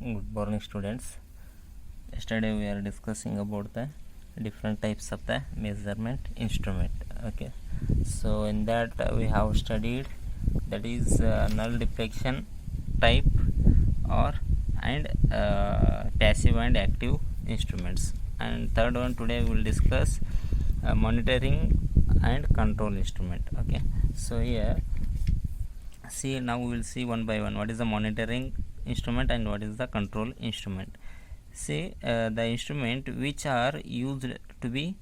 Good morning, students. Yesterday we are discussing about the different types of the measurement instrument. Okay, so in that we have studied that is null deflection type or and passive and active instruments. And third one today we will discuss monitoring and control instrument. Okay, so here see, now we will see one by one what is the monitoring instrument and what is the control instrument. See, the instrument which are used to be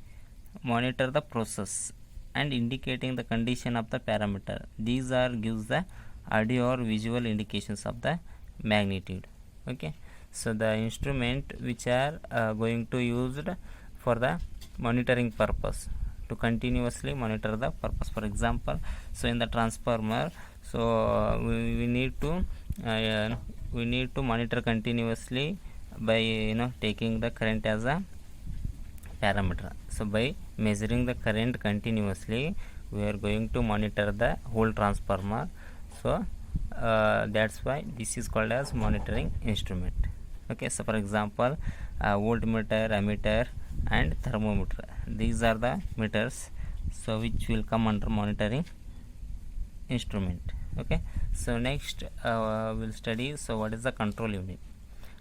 monitor the process and indicating the condition of the parameter. These are gives the audio or visual indications of the magnitude. Okay, so the instrument which are going to used for the monitoring purpose, to continuously monitor the purpose. For example, so in the transformer, so we need to monitor continuously by taking the current as a parameter. So by measuring the current continuously, we are going to monitor the whole transformer. So that's why this is called as monitoring instrument. Okay, so for example, voltmeter, ammeter and thermometer, these are the meters, so which will come under monitoring instrument. Okay, so next we'll study, so what is the control unit,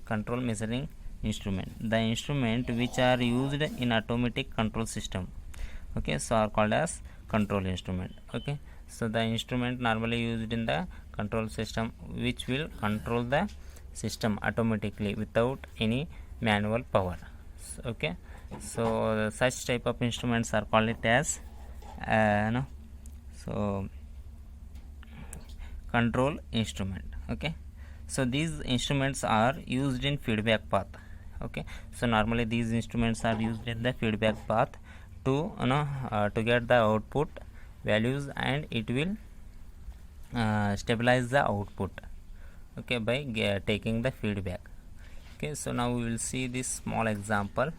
control measuring instrument. The instrument which are used in automatic control system, okay, so are called as control instrument. Okay, so the instrument normally used in the control system which will control the system automatically without any manual power. Okay, so such type of instruments are called it as so control instrument. Okay, so these instruments are used in feedback path. Okay, so normally these instruments are used in the feedback path to to get the output values, and it will stabilize the output, okay, by taking the feedback. Okay, so now we will see this small example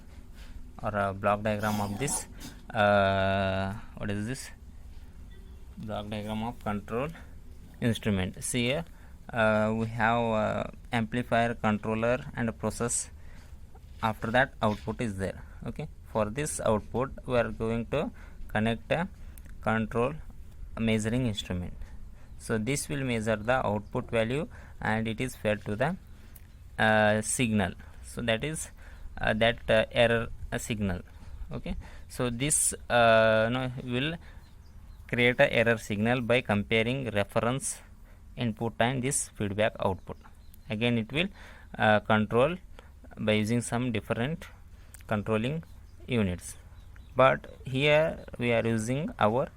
or a block diagram of this what is this block diagram of control instrument. See here, we have amplifier, controller and a process. After that, output is there. Okay, for this output we are going to connect a control measuring instrument. So this will measure the output value and it is fed to the signal. So that is error signal. Okay, so this will create a error signal by comparing reference input and this feedback output. Again it will control by using some different controlling units, but here we are using our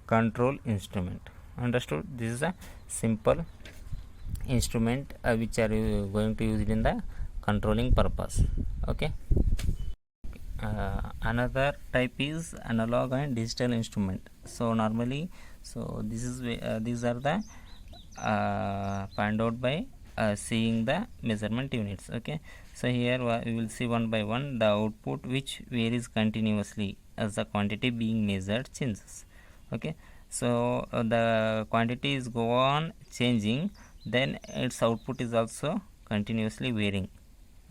control instrument. Understood? This is a simple instrument which are going to use it in the controlling purpose. Okay, another type is analog and digital instrument. So normally, so this is these are the find out by seeing the measurement units. Okay, so here we will see one by one. The output which varies continuously as the quantity being measured changes. Okay, so the quantity is go on changing, then its output is also continuously varying.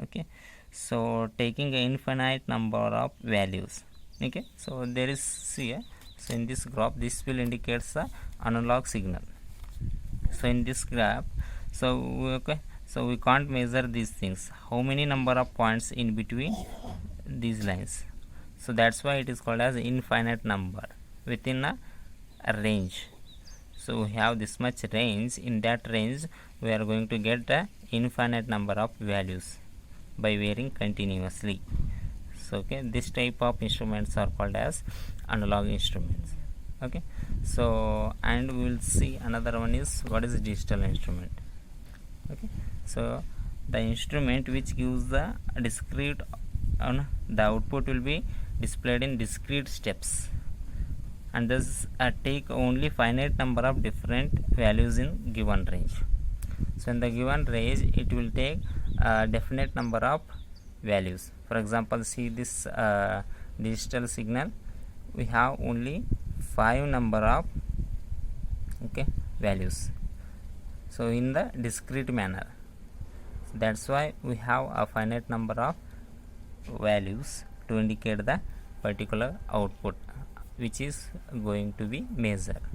Okay, so taking an infinite number of values. Okay, so there is here, so in this graph this will indicates the analog signal. So in this graph, so okay, so we can't measure these things, how many number of points in between these lines. So that's why it is called as infinite number within a range. So we have this much range. In that range we are going to get the infinite number of values by varying continuously. So okay, this type of instruments are called as analog instruments. Okay, so and we will see another one is what is a digital instrument. Okay, so the instrument which gives the discrete the output will be displayed in discrete steps, and thus take only finite number of different values in given range. So in the given range it will take a definite number of values. For example, see this digital signal, we have only 5 number of values. So in the discrete manner, that's why we have a finite number of values to indicate the particular output which is going to be measured.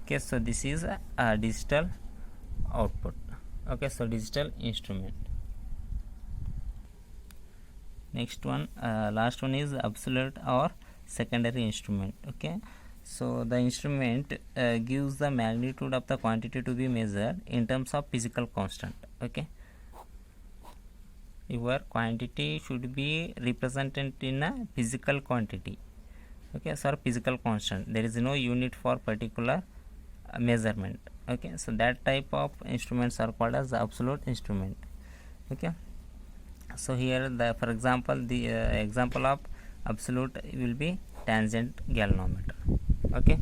Okay, so this is a digital output. Okay, so digital instrument. Next one, last one is absolute or secondary instrument. Okay, so the instrument gives the magnitude of the quantity to be measured in terms of physical constant. Okay, your quantity should be represented in a physical quantity. Okay, so physical constant, there is no unit for particular measurement. Okay, so that type of instruments are called as the absolute instrument. Okay, so here the, for example, the example of absolute will be tangent galvanometer. Okay,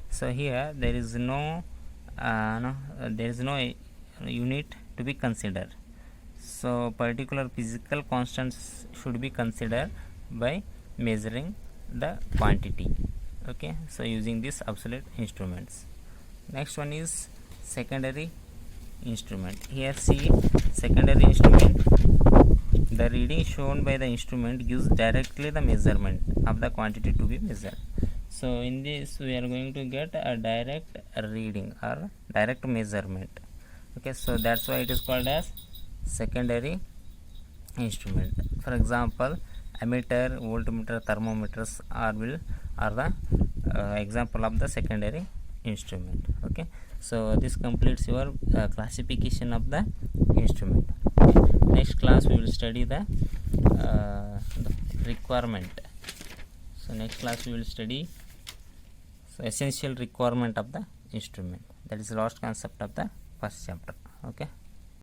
so here there is no unit to be considered, so particular physical constants should be considered by measuring the quantity. Okay, so using this absolute instruments. Next one is secondary instrument. Here see, secondary instrument, the reading shown by the instrument gives directly the measurement of the quantity to be measured. So in this we are going to get a direct reading or direct measurement. Okay, so that's why it is called as secondary instrument. For example, ammeter, voltmeter, thermometers are the example of the secondary instrument. Okay, so this completes your classification of the instrument. Okay. Next class we will study the requirement. So next class we will study essential requirement of the instrument. That is the last concept of the first chapter. Okay.